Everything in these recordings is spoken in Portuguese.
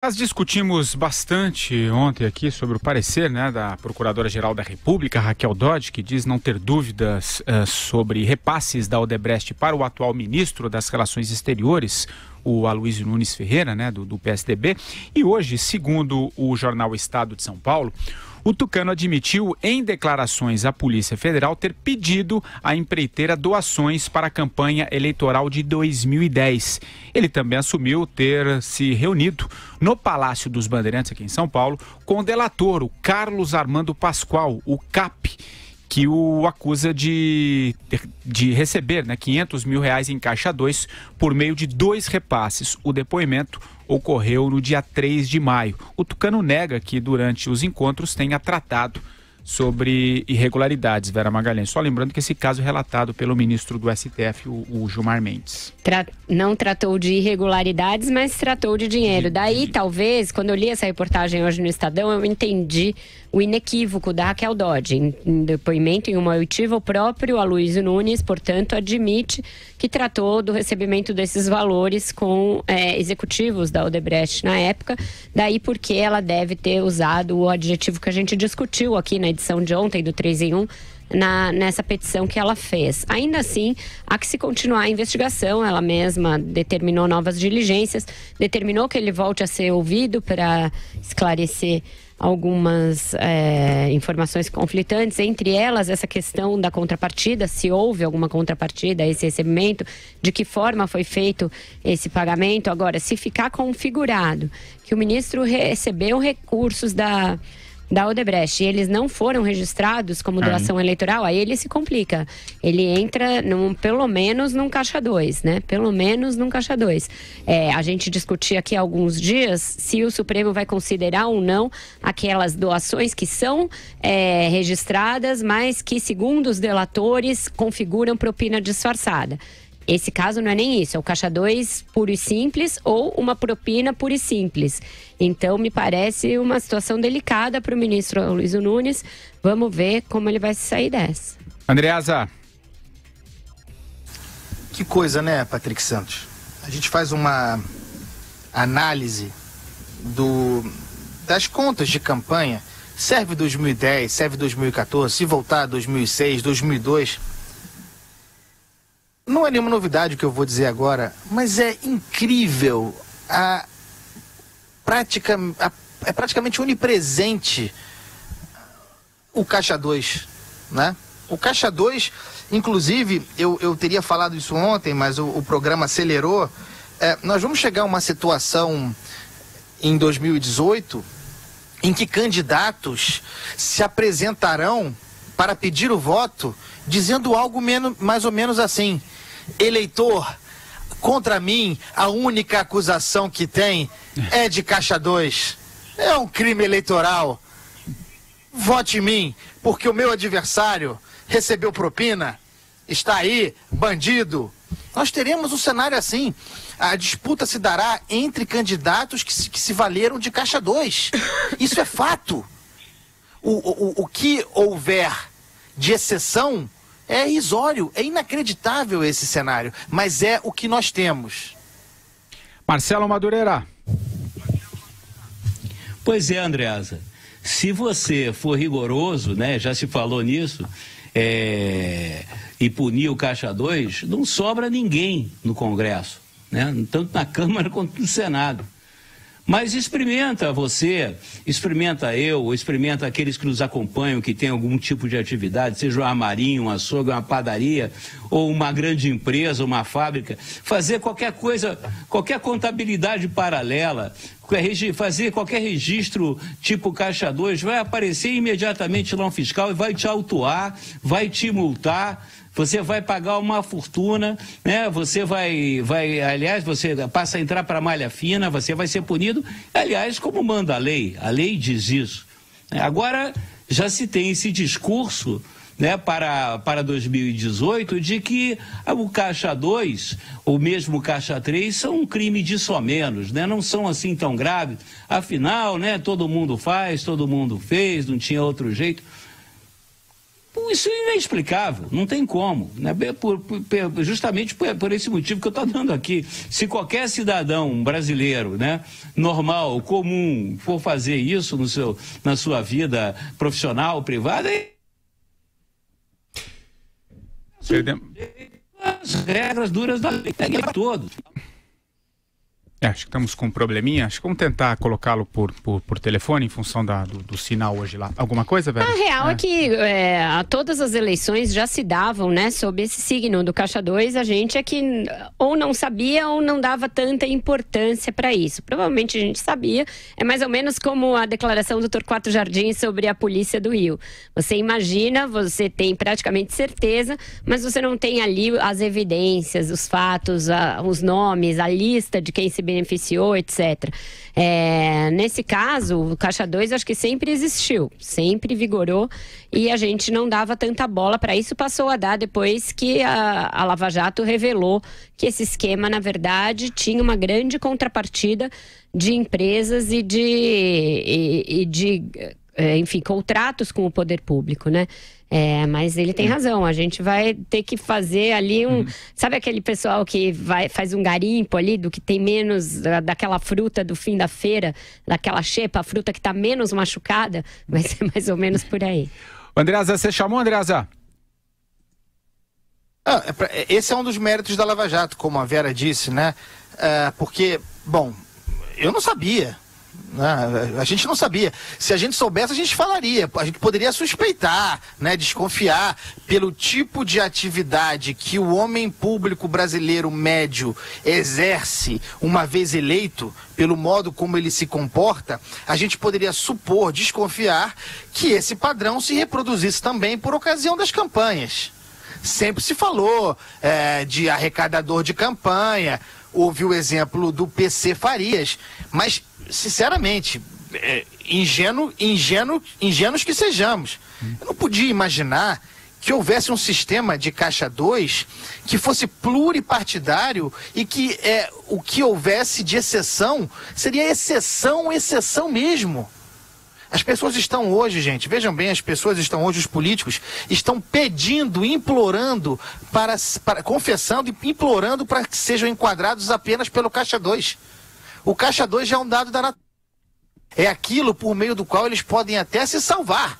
Nós discutimos bastante ontem aqui sobre o parecer, da Procuradora-Geral da República, Raquel Dodge, que diz não ter dúvidas sobre repasses da Odebrecht para o atual ministro das Relações Exteriores, o Aloysio Nunes Ferreira, do PSDB. E hoje, segundo o jornal Estado de São Paulo, o tucano admitiu em declarações à Polícia Federal ter pedido à empreiteira doações para a campanha eleitoral de 2010. Ele também assumiu ter se reunido no Palácio dos Bandeirantes, aqui em São Paulo, com o delator, o Carlos Armando Pascoal, o CAP, que o acusa de receber R$500 mil em Caixa 2 por meio de 2 repasses. O depoimento ocorreu no dia 3 de maio. O tucano nega que durante os encontros tenha tratado sobre irregularidades, Vera Magalhães. Só lembrando que esse caso é relatado pelo ministro do STF, o Gilmar Mendes. Não tratou de irregularidades, mas tratou de dinheiro. Daí, talvez, quando eu li essa reportagem hoje no Estadão, eu entendi o inequívoco da Raquel Dodge. Em depoimento, em uma oitiva, o próprio Aloysio Nunes, portanto, admite que tratou do recebimento desses valores com executivos da Odebrecht na época. Daí porque ela deve ter usado o adjetivo que a gente discutiu aqui na edição de ontem, do 3 em 1, nessa petição que ela fez. Ainda assim, há que se continuar a investigação. Ela mesma determinou novas diligências, determinou que ele volte a ser ouvido para esclarecer algumas informações conflitantes, entre elas essa questão da contrapartida, se houve alguma contrapartida a esse recebimento, de que forma foi feito esse pagamento. Agora, se ficar configurado que o ministro recebeu recursos da Odebrecht e eles não foram registrados como doação eleitoral, aí ele se complica. Ele entra pelo menos num Caixa 2, Pelo menos num Caixa 2. A gente discutia aqui há alguns dias se o Supremo vai considerar ou não aquelas doações que são registradas, mas que, segundo os delatores, configuram propina disfarçada. Esse caso não é nem isso, é o Caixa 2 puro e simples ou uma propina pura e simples. Então, me parece uma situação delicada para o ministro Aloysio Nunes. Vamos ver como ele vai sair dessa. Andreasa. Que coisa, Patrick Santos? A gente faz uma análise das contas de campanha. Serve 2010, serve 2014, se voltar 2006, 2002... Não é nenhuma novidade o que eu vou dizer agora, mas é incrível, é praticamente onipresente o Caixa 2, O Caixa 2, inclusive, eu teria falado isso ontem, mas o programa acelerou. Nós vamos chegar a uma situação em 2018 em que candidatos se apresentarão para pedir o voto dizendo algo mais ou menos assim: eleitor, contra mim, a única acusação que tem é de Caixa 2. É um crime eleitoral. Vote em mim, porque o meu adversário recebeu propina. Está aí, bandido. Nós teremos um cenário assim. A disputa se dará entre candidatos que se valeram de Caixa 2. Isso é fato. O que houver de exceção é irrisório, é inacreditável esse cenário, mas é o que nós temos. Marcelo Madureira. Pois é, Andreasa, se você for rigoroso, já se falou nisso, e punir o Caixa 2, não sobra ninguém no Congresso, tanto na Câmara quanto no Senado. Mas experimenta você, experimenta eu, experimenta aqueles que nos acompanham, que têm algum tipo de atividade, seja um armarinho, um açougue, uma padaria, ou uma grande empresa, uma fábrica, fazer qualquer coisa, qualquer contabilidade paralela, fazer qualquer registro tipo Caixa 2, vai aparecer imediatamente lá um fiscal e vai te autuar, vai te multar. Você vai pagar uma fortuna, Você aliás, você passa a entrar para a malha fina, você vai ser punido, aliás, como manda a lei diz isso. Agora, já se tem esse discurso, para 2018, de que o Caixa 2, ou mesmo o Caixa 3, são um crime de só menos, Não são assim tão graves, afinal, todo mundo faz, todo mundo fez, não tinha outro jeito. isso é inexplicável, não tem como, né? Justamente por esse motivo que eu estou dando aqui. Se qualquer cidadão brasileiro, né, normal, comum, for fazer isso na sua vida profissional, privada, as regras duras da lei, para todos. Acho que estamos com um probleminha. Acho que vamos tentar colocá-lo por telefone em função do sinal hoje lá. Alguma coisa, Vera? A real é que todas as eleições já se davam, né, sob esse signo do Caixa 2. A gente é que ou não sabia ou não dava tanta importância para isso. Provavelmente a gente sabia. É mais ou menos como a declaração do Torquato Jardim sobre a Polícia do Rio. Você imagina, você tem praticamente certeza, mas você não tem ali as evidências, os fatos, os nomes, a lista de quem se beneficiou, etc. Nesse caso, o Caixa 2 acho que sempre existiu, sempre vigorou, e a gente não dava tanta bola para isso, passou a dar depois que a Lava Jato revelou que esse esquema, na verdade, tinha uma grande contrapartida de empresas e de enfim, contratos com o poder público, né? Mas ele tem razão, a gente vai ter que fazer ali sabe aquele pessoal que faz um garimpo ali do que tem menos daquela fruta do fim da feira, daquela xepa, a fruta que está menos machucada? Vai ser mais ou menos por aí. Andreasa, você chamou, Andreasa? Esse é um dos méritos da Lava Jato, como a Vera disse, né? Porque, bom, eu não sabia. A gente não sabia. Se a gente soubesse, a gente falaria. A gente poderia suspeitar, né, desconfiar pelo tipo de atividade que o homem público brasileiro médio exerce uma vez eleito, pelo modo como ele se comporta. A gente poderia supor, desconfiar que esse padrão se reproduzisse também por ocasião das campanhas. Sempre se falou de arrecadador de campanha. Houve o exemplo do PC Farias, mas, sinceramente, ingênuos que sejamos, eu não podia imaginar que houvesse um sistema de Caixa 2 que fosse pluripartidário e que o que houvesse de exceção seria exceção mesmo. As pessoas estão hoje, gente, vejam bem, as pessoas estão hoje, os políticos, estão pedindo, implorando, confessando e implorando para que sejam enquadrados apenas pelo Caixa 2. O Caixa 2 já é um dado da natureza. É aquilo por meio do qual eles podem até se salvar.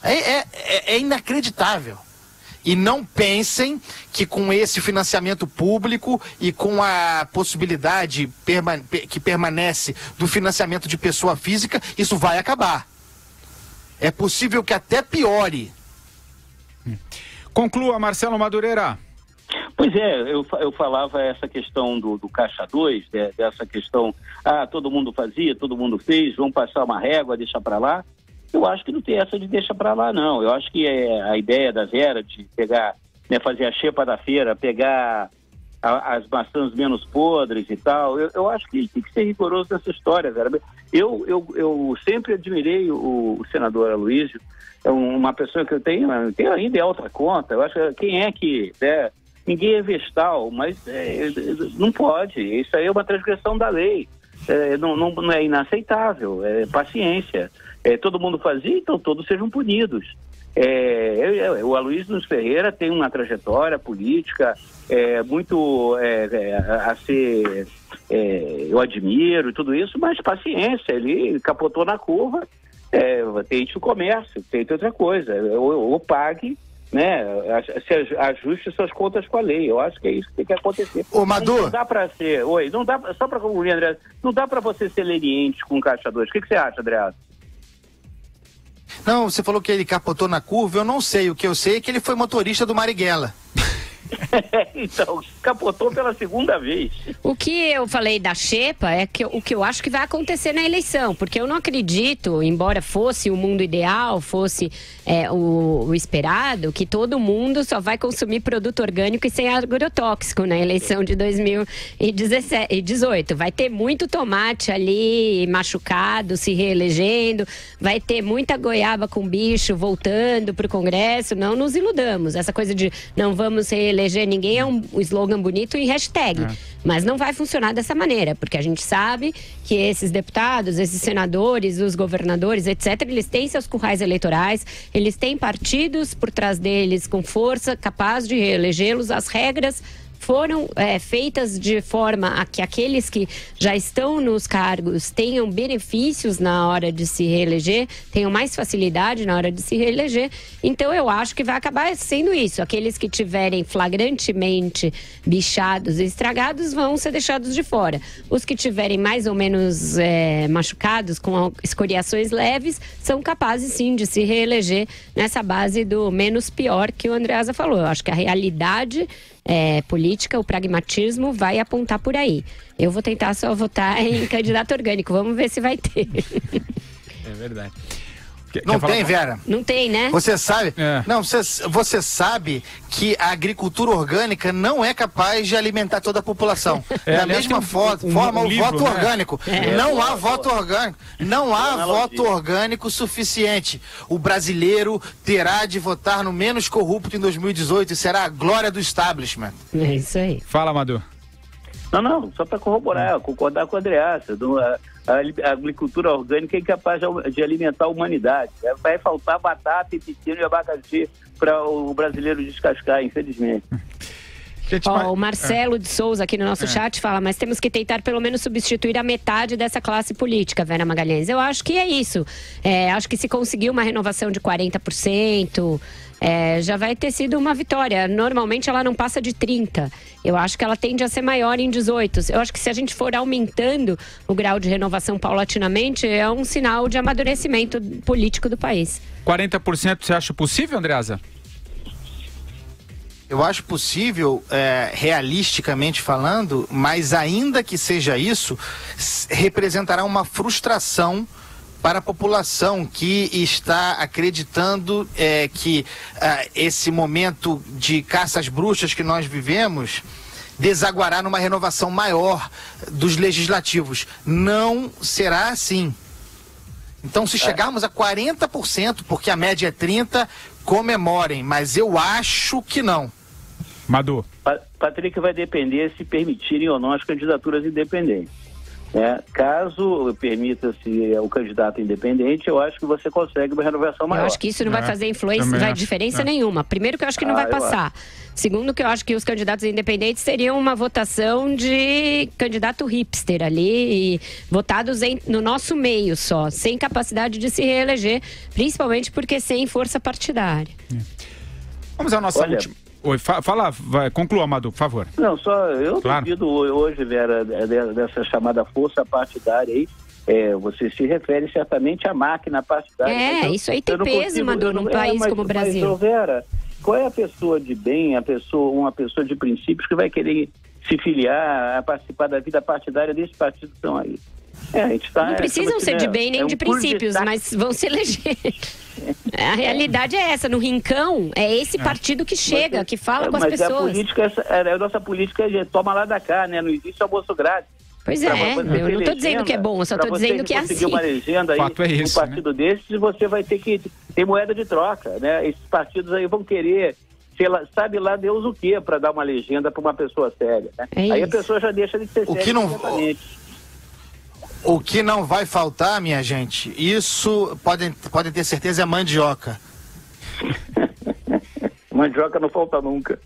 É inacreditável. E não pensem que com esse financiamento público e com a possibilidade que permanece do financiamento de pessoa física, isso vai acabar. É possível que até piore. Conclua, Marcelo Madureira. Pois eu falava essa questão do Caixa 2, dessa questão, todo mundo fazia, todo mundo fez, vamos passar uma régua, deixar para lá. Eu acho que não tem essa de deixar para lá, não. Eu acho que a ideia da Vera de pegar, né, fazer a xepa da feira, pegar as maçãs menos podres e tal, eu acho que tem que ser rigoroso nessa história, Vera. Eu sempre admirei o senador Aloysio, é uma pessoa que eu tenho ainda é outra conta. Eu acho que ninguém é vestal, mas não pode. Isso aí é uma transgressão da lei. Não é inaceitável, é paciência. Todo mundo fazia, então todos sejam punidos. O Aloysio Nunes Ferreira tem uma trajetória política muito a ser... eu admiro e tudo isso, mas paciência, ele capotou na curva, tente o comércio, tente outra coisa, ou pague, né, se ajuste suas contas com a lei. Eu acho que é isso que tem que acontecer. Ô, Madu, não dá para ser... Oi, não dá, só para concluir, André, não dá para você ser leniente com o Caixa 2. O que você acha, André? Não, você falou que ele capotou na curva, eu não sei. O que eu sei é que ele foi motorista do Marighella. Então, capotou pela segunda vez. O que eu falei da xepa é o que eu acho que vai acontecer na eleição, porque eu não acredito, embora fosse o mundo ideal, fosse o esperado, que todo mundo só vai consumir produto orgânico e sem agrotóxico na eleição de 2018. Vai ter muito tomate ali machucado, se reelegendo, vai ter muita goiaba com bicho voltando para o Congresso. Não nos iludamos. Essa coisa de não vamos reeleger reeleger ninguém é um slogan bonito em hashtag. Mas não vai funcionar dessa maneira, porque a gente sabe que esses deputados, esses senadores, os governadores, etc., eles têm seus currais eleitorais, eles têm partidos por trás deles com força, capaz de reelegê-los. As regras foram feitas de forma a que aqueles que já estão nos cargos tenham benefícios na hora de se reeleger, tenham mais facilidade na hora de se reeleger. Então eu acho que vai acabar sendo isso. Aqueles que tiverem flagrantemente bichados e estragados vão ser deixados de fora. Os que tiverem mais ou menos machucados, com escoriações leves, são capazes sim de se reeleger nessa base do menos pior que o Andreasa falou. Eu acho que a realidade política, o pragmatismo vai apontar por aí. Eu vou tentar só votar em candidato orgânico. Vamos ver se vai ter. É verdade. Não tem, Vera? Não tem, né? Você sabe? Não, você sabe que a agricultura orgânica não é capaz de alimentar toda a população. Da mesma forma, o voto orgânico. Não há voto orgânico. Não há voto orgânico suficiente. O brasileiro terá de votar no menos corrupto em 2018 e será a glória do establishment. É isso aí. Fala, Amador. Não, só para corroborar, concordar com o Andreasa. A agricultura orgânica é incapaz de alimentar a humanidade. Vai faltar batata e pepino e abacaxi para o brasileiro descascar, infelizmente. O Marcelo de Souza aqui no nosso chat fala, mas temos que tentar pelo menos substituir a metade dessa classe política, Vera Magalhães. Eu acho que é isso. Acho que se conseguir uma renovação de 40%, já vai ter sido uma vitória. Normalmente ela não passa de 30%. Eu acho que ela tende a ser maior em 18%. Eu acho que se a gente for aumentando o grau de renovação paulatinamente, é um sinal de amadurecimento político do país. 40% você acha possível, Andreasa? Eu acho possível, realisticamente falando, mas ainda que seja isso, representará uma frustração para a população que está acreditando que esse momento de caça às bruxas que nós vivemos desaguará numa renovação maior dos legislativos. Não será assim. Então, se chegarmos a 40%, porque a média é 30%, comemorem, mas eu acho que não. Madu. Patrick, vai depender se permitirem ou não as candidaturas independentes. Caso permita-se o candidato independente, eu acho que você consegue uma renovação maior. Eu acho que isso não vai fazer diferença nenhuma. Primeiro que eu acho que não vai passar. Segundo que eu acho que os candidatos independentes seriam uma votação de candidato hipster ali, e votados no nosso meio só, sem capacidade de se reeleger, principalmente porque sem força partidária. Vamos à nossa última... Oi, conclua, Amador, por favor. Não, só eu duvido hoje, Vera, dessa chamada força partidária aí. Você se refere certamente à máquina partidária. Isso aí tem peso, Amador, num país como o Brasil. Mas, Vera, qual é a pessoa de bem, uma pessoa de princípios que vai querer se filiar a participar da vida partidária desse partido que estão aí? A gente não precisam ser de bem nem de princípios, mas vão se eleger. A realidade é essa, no rincão, é esse partido que chega, que fala com as pessoas. A nossa política é toma lá da cá, né? Não existe almoço grátis. Pois eu não estou dizendo que é bom, eu só estou dizendo que é assim. Uma legenda aí, um partido desses, você vai ter que ter moeda de troca, né? Esses partidos aí vão querer, sabe lá Deus o quê, para dar uma legenda para uma pessoa séria, né? Aí a pessoa já deixa de ser séria. O que não vai faltar, minha gente, isso podem ter certeza, é mandioca. Mandioca não falta nunca.